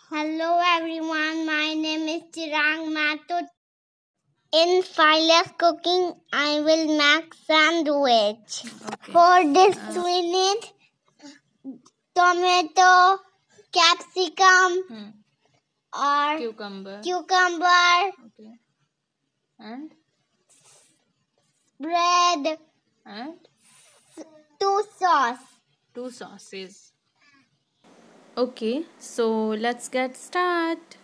Hello everyone, my name is Chirang Mathur. In Fireless cooking, I will make sandwich. Okay. For this, we need tomato, capsicum, or Cucumber. Okay. And bread, and two sauce. 2 sauces. Okay, so let's get start.